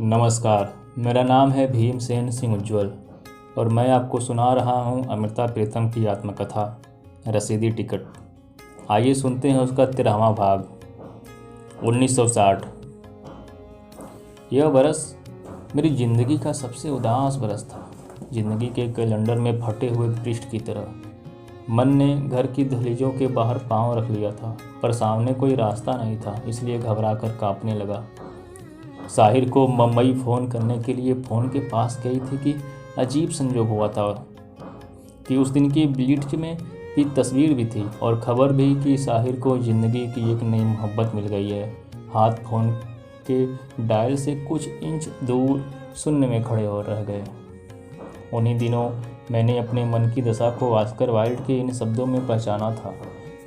नमस्कार। मेरा नाम है भीमसेन सिंह उज्ज्वल और मैं आपको सुना रहा हूँ अमृता प्रीतम की आत्मकथा रसीदी टिकट। आइए सुनते हैं उसका 13वां भाग। 1960। यह बरस मेरी ज़िंदगी का सबसे उदास बरस था। ज़िंदगी के कैलेंडर में फटे हुए पृष्ठ की तरह। मन ने घर की दहलीजों के बाहर पांव रख लिया था, पर सामने कोई रास्ता नहीं था, इसलिए घबरा कर कांपने लगा। साहिर को मुंबई फ़ोन करने के लिए फ़ोन के पास गई थी कि अजीब संजोग हुआ था कि उस दिन की ब्लीच में भी तस्वीर भी थी और ख़बर भी कि साहिर को ज़िंदगी की एक नई मोहब्बत मिल गई है। हाथ फ़ोन के डायल से कुछ इंच दूर शून्य में खड़े हो रह गए। उन्हीं दिनों मैंने अपने मन की दशा को ऑस्कर वाइल्ड के इन शब्दों में पहचाना था।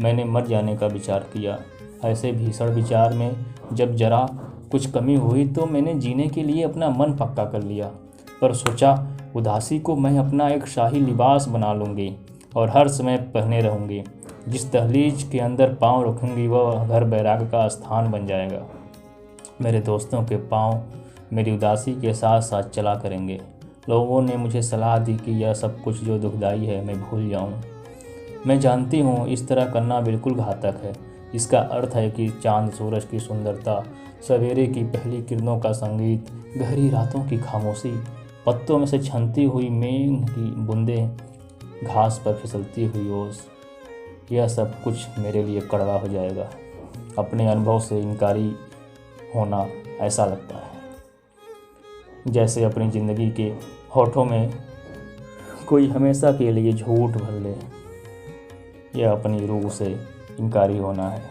मैंने मर जाने का विचार किया। ऐसे भीषण विचार में जब जरा कुछ कमी हुई तो मैंने जीने के लिए अपना मन पक्का कर लिया। पर सोचा, उदासी को मैं अपना एक शाही लिबास बना लूँगी और हर समय पहने रहूँगी। जिस दहलीज के अंदर पाँव रखूँगी वह घर बैराग का स्थान बन जाएगा। मेरे दोस्तों के पाँव मेरी उदासी के साथ साथ चला करेंगे। लोगों ने मुझे सलाह दी कि यह सब कुछ जो दुखदाई है मैं भूल जाऊँ। मैं जानती हूँ इस तरह करना बिल्कुल घातक है। इसका अर्थ है कि चांद सूरज की सुंदरता, सवेरे की पहली किरणों का संगीत, गहरी रातों की खामोशी, पत्तों में से छनती हुई मेघ की बूंदें, घास पर फिसलती हुई ओस, यह सब कुछ मेरे लिए कड़वा हो जाएगा। अपने अनुभव से इनकारी होना ऐसा लगता है जैसे अपनी ज़िंदगी के होठों में कोई हमेशा के लिए झूठ भर ले। यह अपनी रूह से इनकारी होना है।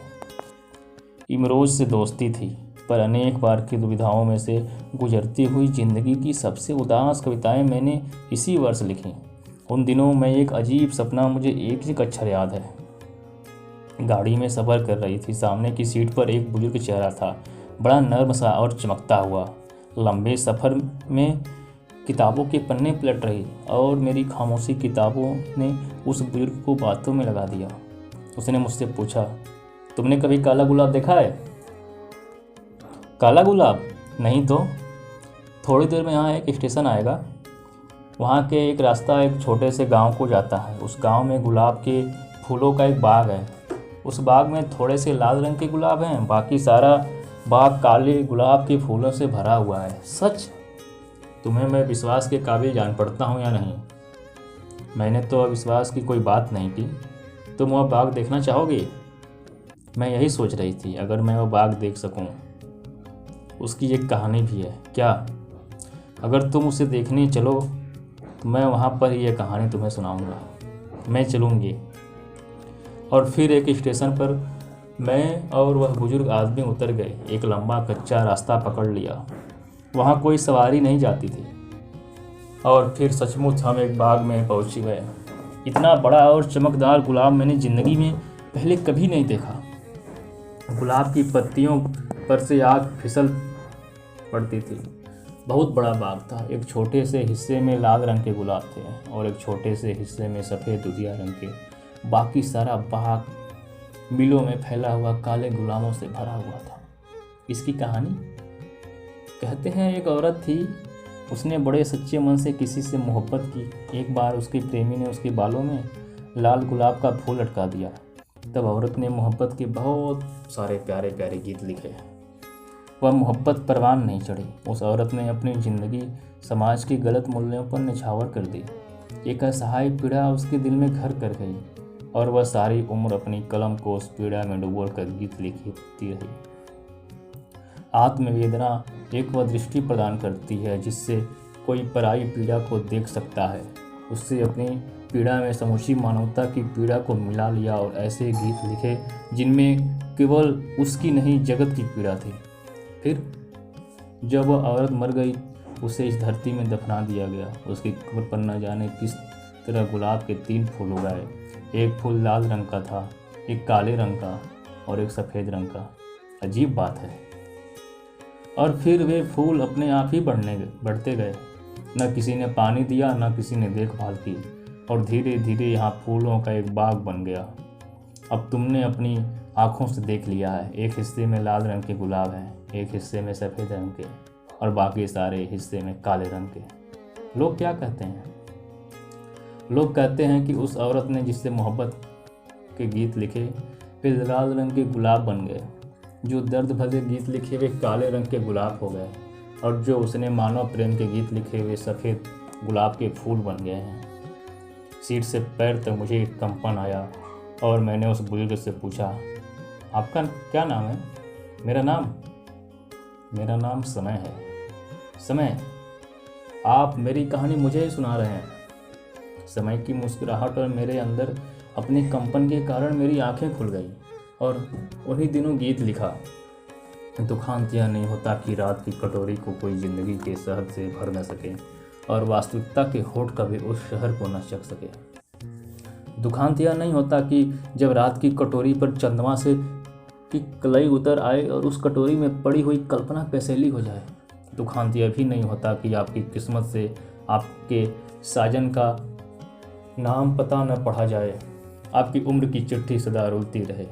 इमरोज़ से दोस्ती थी, पर अनेक बार की दुविधाओं में से गुजरती हुई ज़िंदगी की सबसे उदास कविताएं मैंने इसी वर्ष लिखीं। उन दिनों में एक अजीब सपना मुझे एक अक्षर याद है। गाड़ी में सफ़र कर रही थी। सामने की सीट पर एक बुजुर्ग चेहरा था, बड़ा नर्म सा और चमकता हुआ। लंबे सफ़र में किताबों के पन्ने पलट रही और मेरी खामोशी किताबों ने उस बुजुर्ग को बातों में लगा दिया। उसने मुझसे पूछा, तुमने कभी काला गुलाब देखा है? काला गुलाब? नहीं तो। थोड़ी देर में यहाँ एक स्टेशन आएगा। वहाँ के एक रास्ता एक छोटे से गांव को जाता है। उस गांव में गुलाब के फूलों का एक बाग है। उस बाग में थोड़े से लाल रंग के गुलाब हैं, बाकी सारा बाग काले गुलाब के फूलों से भरा हुआ है। सच? तुम्हें मैं विश्वास के काबिल जान पड़ता हूँ या नहीं? मैंने तो अविश्वास की कोई बात नहीं की। तुम वह बाग देखना चाहोगे? मैं यही सोच रही थी, अगर मैं वह बाग देख सकूं। उसकी एक कहानी भी है। क्या? अगर तुम उसे देखने चलो तो मैं वहाँ पर यह कहानी तुम्हें सुनाऊंगा। मैं चलूँगी। और फिर एक स्टेशन पर मैं और वह बुजुर्ग आदमी उतर गए। एक लंबा कच्चा रास्ता पकड़ लिया। वहाँ कोई सवारी नहीं जाती थी। और फिर सचमुच हम एक बाग में पहुँच गए। इतना बड़ा और चमकदार गुलाब मैंने ज़िंदगी में पहले कभी नहीं देखा। गुलाब की पत्तियों पर से आग फिसल पड़ती थी। बहुत बड़ा बाग था। एक छोटे से हिस्से में लाल रंग के गुलाब थे और एक छोटे से हिस्से में सफ़ेद दुधिया रंग के। बाकी सारा बाग मिलों में फैला हुआ काले गुलाबों से भरा हुआ था। इसकी कहानी? कहते हैं एक औरत थी। उसने बड़े सच्चे मन से किसी से मोहब्बत की। एक बार उसके प्रेमी ने उसके बालों में लाल गुलाब का फूल लटका दिया। तब औरत ने मोहब्बत के बहुत सारे प्यारे प्यारे गीत लिखे। वह मोहब्बत परवान नहीं चढ़ी। उस औरत ने अपनी ज़िंदगी समाज के गलत मूल्यों पर निछावर कर दी। एक असहाय पीड़ा उसके दिल में घर कर गई और वह सारी उम्र अपनी कलम को उस पीड़ा में डुबो कर गीत लिखती रही। आत्मवेदना एक वह दृष्टि प्रदान करती है जिससे कोई पराई पीड़ा को देख सकता है। उससे अपनी पीड़ा में समूची मानवता की पीड़ा को मिला लिया और ऐसे गीत लिखे जिनमें केवल उसकी नहीं जगत की पीड़ा थी। फिर जब वह औरत मर गई, उसे इस धरती में दफना दिया गया। उसकी कब्र पर न जाने किस तरह गुलाब के 3 फूल उगाए। एक फूल लाल रंग का था, एक काले रंग का और एक सफ़ेद रंग का। अजीब बात है। और फिर वे फूल अपने आप ही बढ़ते गए। न किसी ने पानी दिया, न किसी ने देखभाल की, और धीरे धीरे यहाँ फूलों का एक बाग बन गया। अब तुमने अपनी आँखों से देख लिया है। एक हिस्से में लाल रंग के गुलाब हैं, एक हिस्से में सफ़ेद रंग के और बाकी सारे हिस्से में काले रंग के। लोग क्या कहते हैं? लोग कहते हैं कि उस औरत ने जिससे मोहब्बत के गीत लिखे वे लाल रंग के गुलाब बन गए, जो दर्द भरे गीत लिखे वे काले रंग के गुलाब हो गए, और जो उसने मानव प्रेम के गीत लिखे वे सफ़ेद गुलाब के फूल बन गए हैं। सीट से पैर तक मुझे एक कंपन आया और मैंने उस बुजुर्ग से पूछा, आपका क्या नाम है? मेरा नाम समय है। समय, आप मेरी कहानी मुझे ही सुना रहे हैं। समय की मुस्कुराहट और मेरे अंदर अपने कंपन के कारण मेरी आंखें खुल गई और उन्हीं दिनों गीत लिखा। दुखांत यह नहीं होता कि रात की कटोरी को कोई ज़िंदगी के शहद से भर न सके और वास्तविकता के होठ कभी उस शहर को न चख सके। दुखांत यह नहीं होता कि जब रात की कटोरी पर चंद्रमा से की कलई उतर आए और उस कटोरी में पड़ी हुई कल्पना पैसेली हो जाए। दुखांत यह भी नहीं होता कि आपकी किस्मत से आपके साजन का नाम पता न पढ़ा जाए, आपकी उम्र की चिट्ठी सदा रुलती रहे।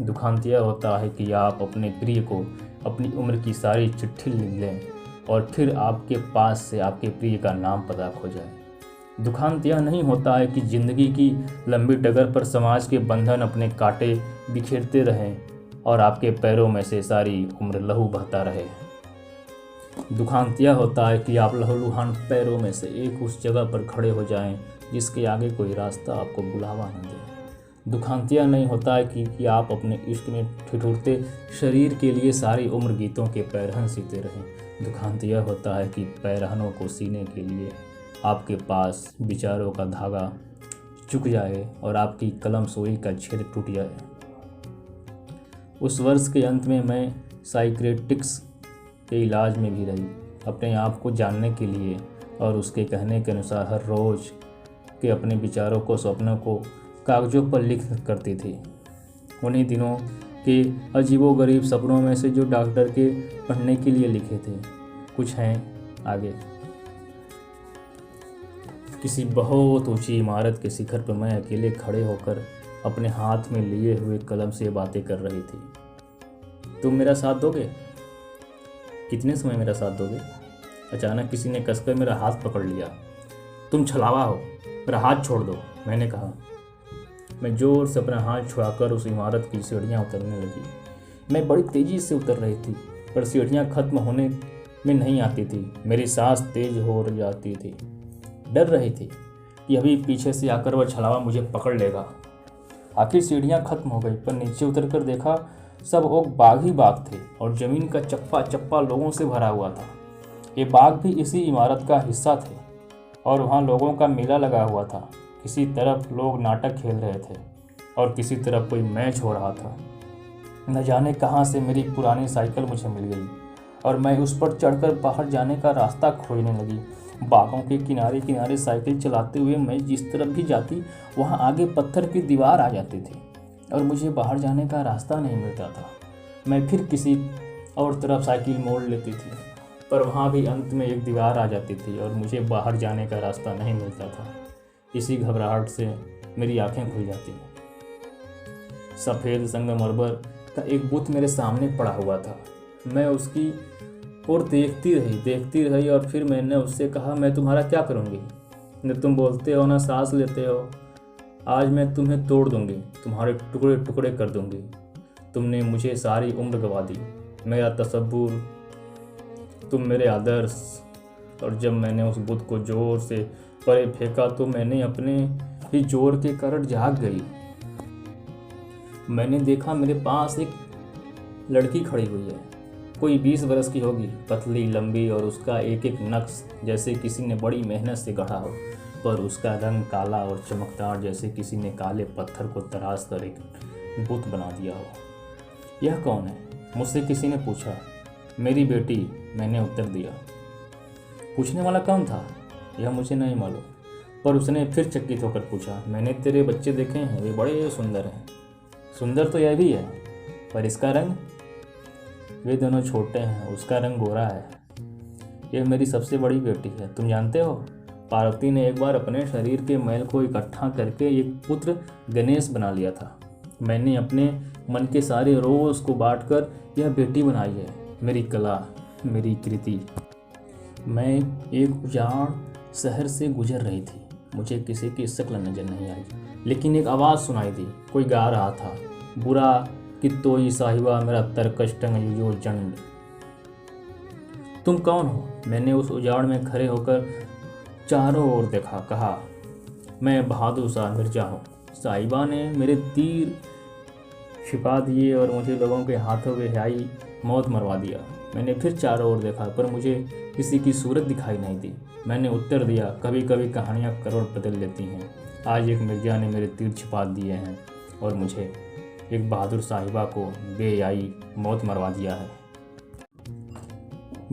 दुखांत यह होता है कि आप अपने प्रिय को अपनी उम्र की सारी चिट्ठी लिख लें और फिर आपके पास से आपके प्रिय का नाम पता खो जाए। दुखांत यह नहीं होता है कि ज़िंदगी की लंबी डगर पर समाज के बंधन अपने कांटे बिखेरते रहें और आपके पैरों में से सारी उम्र लहू बहता रहे। दुखांत यह होता है कि आप लहूलुहान पैरों में से एक उस जगह पर खड़े हो जाएं जिसके आगे कोई रास्ता आपको बुलावा न दे। दुखांत यह नहीं होता है कि आप अपने इश्क में ठिठुरते शरीर के लिए सारी उम्र गीतों के पैरहन सीते रहें। दुखांत यह होता है कि पैरहनों को सीने के लिए आपके पास विचारों का धागा चुक जाए और आपकी कलम सोई का छेद टूट जाए। उस वर्ष के अंत में मैं साइकियाट्रिस्ट के इलाज में भी रही, अपने आप को जानने के लिए, और उसके कहने के अनुसार हर रोज़ के अपने विचारों को, सपनों को कागज़ों पर लिख करती थी। उन्हीं दिनों के अजीबोगरीब सपनों में से जो डॉक्टर के पढ़ने के लिए लिखे थे कुछ हैं आगे। किसी बहुत ऊंची इमारत के शिखर पर मैं अकेले खड़े होकर अपने हाथ में लिए हुए कलम से बातें कर रही थी। तुम मेरा साथ दोगे? कितने समय मेरा साथ दोगे? अचानक किसी ने कसकर मेरा हाथ पकड़ लिया। तुम छलावा हो, मेरा हाथ छोड़ दो, मैंने कहा। मैं जोर से अपना हाथ छुड़ाकर उस इमारत की सीढ़ियाँ उतरने लगी। मैं बड़ी तेज़ी से उतर रही थी, पर सीढ़ियाँ खत्म होने में नहीं आती थी। मेरी सांस तेज हो जाती थी। डर रही थी कि अभी पीछे से आकर वह छलावा मुझे पकड़ लेगा। आखिर सीढ़ियाँ खत्म हो गई, पर नीचे उतर कर देखा सब ओक बाग ही बाग थे और ज़मीन का चप्पा चप्पा लोगों से भरा हुआ था। ये बाग भी इसी इमारत का हिस्सा थे और वहाँ लोगों का मेला लगा हुआ था। किसी तरफ लोग नाटक खेल रहे थे और किसी तरफ कोई मैच हो रहा था। न जाने कहाँ से मेरी पुरानी साइकिल मुझे मिल गई और मैं उस पर चढ़कर बाहर जाने का रास्ता खोजने लगी। बागों के किनारे किनारे साइकिल चलाते हुए मैं जिस तरफ भी जाती वहाँ आगे पत्थर की दीवार आ जाती थी और मुझे बाहर जाने का रास्ता नहीं मिलता था। मैं फिर किसी और तरफ साइकिल मोड़ लेती थी, पर वहाँ भी अंत में एक दीवार आ जाती थी और मुझे बाहर जाने का रास्ता नहीं मिलता था। इसी घबराहट से मेरी आंखें खुल जाती। सफ़ेद संगमरमर का एक बुत मेरे सामने पड़ा हुआ था। मैं उसकी ओर देखती रही और फिर मैंने उससे कहा, मैं तुम्हारा क्या करूँगी? न तुम बोलते हो न सांस लेते हो। आज मैं तुम्हें तोड़ दूँगी, तुम्हारे टुकड़े टुकड़े कर दूँगी। तुमने मुझे सारी उम्र गवा दी, मेरा तसव्वुर, तुम मेरे आदर्श। और जब मैंने उस बुत को जोर से परे फेंका तो मैंने अपने ही जोर के कारण जाग गई। मैंने देखा मेरे पास एक लड़की खड़ी हुई है। कोई 20 बरस की होगी, पतली लंबी, और उसका एक एक नक्श जैसे किसी ने बड़ी मेहनत से गढ़ा हो, पर उसका रंग काला और चमकदार जैसे किसी ने काले पत्थर को तराश कर एक बुत बना दिया हो। यह कौन है? मुझसे किसी ने पूछा। मेरी बेटी, मैंने उत्तर दिया। पूछने वाला कौन था यह मुझे नहीं मालूम, पर उसने फिर चकित होकर पूछा, मैंने तेरे बच्चे देखे हैं, वे बड़े सुंदर हैं। सुंदर तो यह भी है, पर इसका रंग? वे दोनों छोटे हैं, उसका रंग गोरा है। यह मेरी सबसे बड़ी बेटी है। तुम जानते हो, पार्वती ने एक बार अपने शरीर के मैल को इकट्ठा करके एक पुत्र गणेश बना लिया था। मैंने अपने मन के सारे रोज को बांटकर यह बेटी बनाई है। मेरी कला, मेरी कृति। मैं एक उजाड़ शहर से गुजर रही थी। मुझे किसी की शक्ल नजर नहीं आई, लेकिन एक आवाज़ सुनाई दी। कोई गा रहा था, बुरा कि तोई साहिबा मेरा तरकश टंग यो जंड। तुम कौन हो? मैंने उस उजाड़ में खड़े होकर चारों ओर देखा। कहा, मैं बहादुर शाह मिर्जा हूँ। साहिबा ने मेरे तीर छिपा दिए और मुझे लोगों के हाथों में हयाई मौत मरवा दिया। मैंने फिर चारों ओर देखा, पर मुझे किसी की सूरत दिखाई नहीं दी। मैंने उत्तर दिया, कभी कभी कहानियाँ करोड़ बदल लेती हैं। आज एक मिर्जा ने मेरे तीर छिपा दिए हैं और मुझे, एक बहादुर साहिबा को, बेहयाई मौत मरवा दिया है।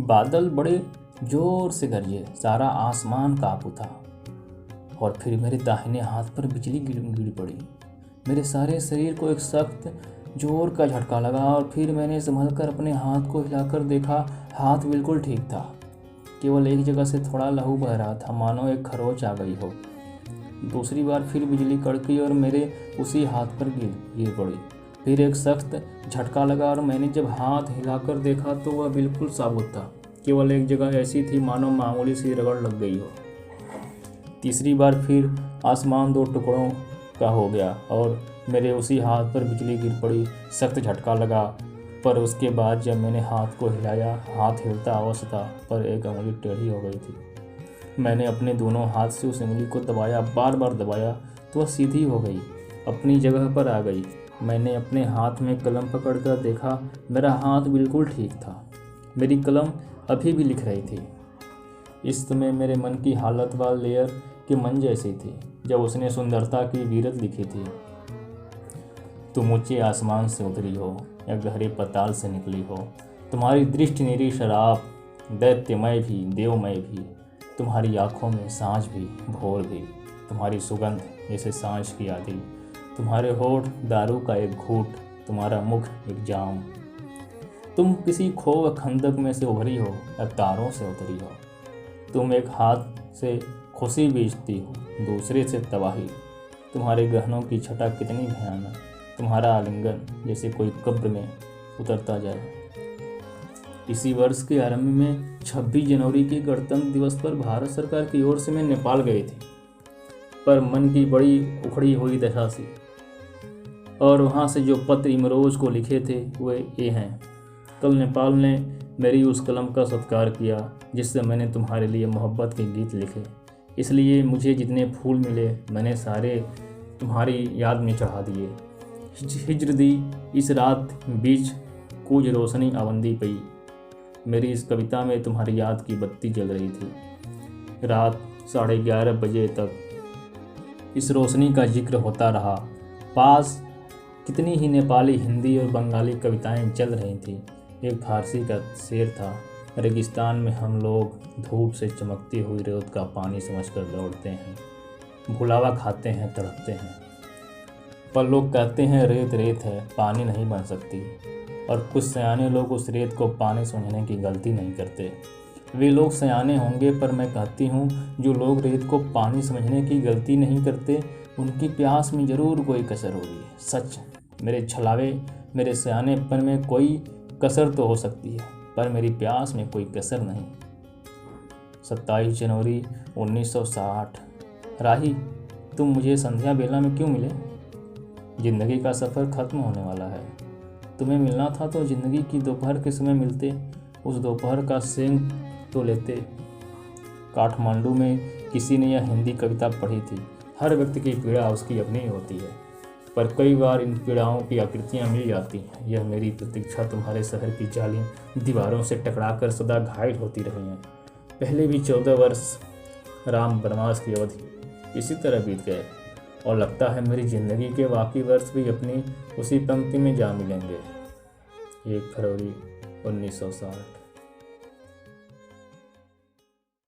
बादल बड़े जोर से गरजे, सारा आसमान काँप उठा और फिर मेरे दाहिने हाथ पर बिजली गिर पड़ी। मेरे सारे शरीर को एक सख्त जोर का झटका लगा और फिर मैंने संभलकर अपने हाथ को हिलाकर देखा। हाथ बिल्कुल ठीक था, केवल एक जगह से थोड़ा लहू बह रहा था, मानो एक खरोच आ गई हो। दूसरी बार फिर बिजली कड़की और मेरे उसी हाथ पर गिर पड़ी। फिर एक सख्त झटका लगा और मैंने जब हाथ हिलाकर देखा तो वह बिल्कुल साबुत था, केवल एक जगह ऐसी थी मानो मामूली सी रगड़ लग गई हो। तीसरी बार फिर आसमान दो टुकड़ों का हो गया और मेरे उसी हाथ पर बिजली गिर पड़ी। सख्त झटका लगा, पर उसके बाद जब मैंने हाथ को हिलाया, हाथ हिलता अवश्य था, पर एक उंगली टेढ़ी हो गई थी। मैंने अपने दोनों हाथ से उस उंगली को दबाया, बार बार दबाया तो वह सीधी हो गई, अपनी जगह पर आ गई। मैंने अपने हाथ में कलम पकड़कर देखा, मेरा हाथ बिल्कुल ठीक था, मेरी कलम अभी भी लिख रही थी। इस समय मेरे मन की हालत व लेयर के मन जैसी थी जब उसने सुंदरता की वीरत लिखी थी। तुम ऊंचे आसमान से उतरी हो या गहरे पाताल से निकली हो, तुम्हारी दृष्टि निरी शराब, दैत्यमय भी देवमय भी, तुम्हारी आँखों में सांझ भी भोर भी, तुम्हारी सुगंध जैसे सांझ की आधी, तुम्हारे होठ दारू का एक घूंट, तुम्हारा मुख एक जाम। तुम किसी खो खंदक में से उभरी हो या तारों से उतरी हो। तुम एक हाथ से खुशी बेचती हो, दूसरे से तबाही। तुम्हारे गहनों की छटा कितनी भयानक, तुम्हारा आलिंगन जैसे कोई कब्र में उतरता जाए। इसी वर्ष के आरंभ में 26 जनवरी के गणतंत्र दिवस पर भारत सरकार की ओर से मैं नेपाल गई थी, पर मन की बड़ी उखड़ी हुई दशा सी। और वहाँ से जो पत्र इमरोज को लिखे थे वे ये हैं। कल नेपाल ने मेरी उस कलम का सत्कार किया जिससे मैंने तुम्हारे लिए मोहब्बत के गीत लिखे। इसलिए मुझे जितने फूल मिले मैंने सारे तुम्हारी याद में चढ़ा दिए। हिज्र दी इस रात बीच कुछ रोशनी आवंदी पई। मेरी इस कविता में तुम्हारी याद की बत्ती जल रही थी। रात 11:30 बजे तक इस रोशनी का जिक्र होता रहा। पास कितनी ही नेपाली, हिंदी और बंगाली कविताएं चल रही थीं। एक फारसी का शेर था, रेगिस्तान में हम लोग धूप से चमकती हुई रेत का पानी समझकर दौड़ते हैं, भुलावा खाते हैं, तड़पते हैं, पर लोग कहते हैं रेत रेत है, पानी नहीं बन सकती। और कुछ सयाने लोग उस रेत को पानी समझने की गलती नहीं करते। वे लोग सयाने होंगे, पर मैं कहती हूँ जो लोग रेत को पानी समझने की गलती नहीं करते उनकी प्यास में ज़रूर कोई कसर होगी। सच, मेरे छलावे, मेरे सयानेपन में कोई कसर तो हो सकती है, पर मेरी प्यास में कोई कसर नहीं। 27 जनवरी 1960। राही, तुम मुझे संध्या बेला में क्यों मिले? जिंदगी का सफ़र ख़त्म होने वाला है। तुम्हें मिलना था तो ज़िंदगी की दोपहर के समय मिलते, उस दोपहर का सेंग तो लेते। काठमांडू में किसी ने यह हिंदी कविता पढ़ी थी। हर व्यक्ति की पीड़ा उसकी अपनी होती है, पर कई बार इन पीड़ाओं की आकृतियाँ मिल जाती हैं। यह मेरी प्रतीक्षा तुम्हारे शहर की जालिम दीवारों से टकराकर सदा घायल होती रही हैं। पहले भी 14 वर्ष राम वनवास की अवधि इसी तरह बीत गए और लगता है मेरी ज़िंदगी के बाकी वर्ष भी अपनी उसी पंक्ति में जा मिलेंगे। 1 फरवरी 1960।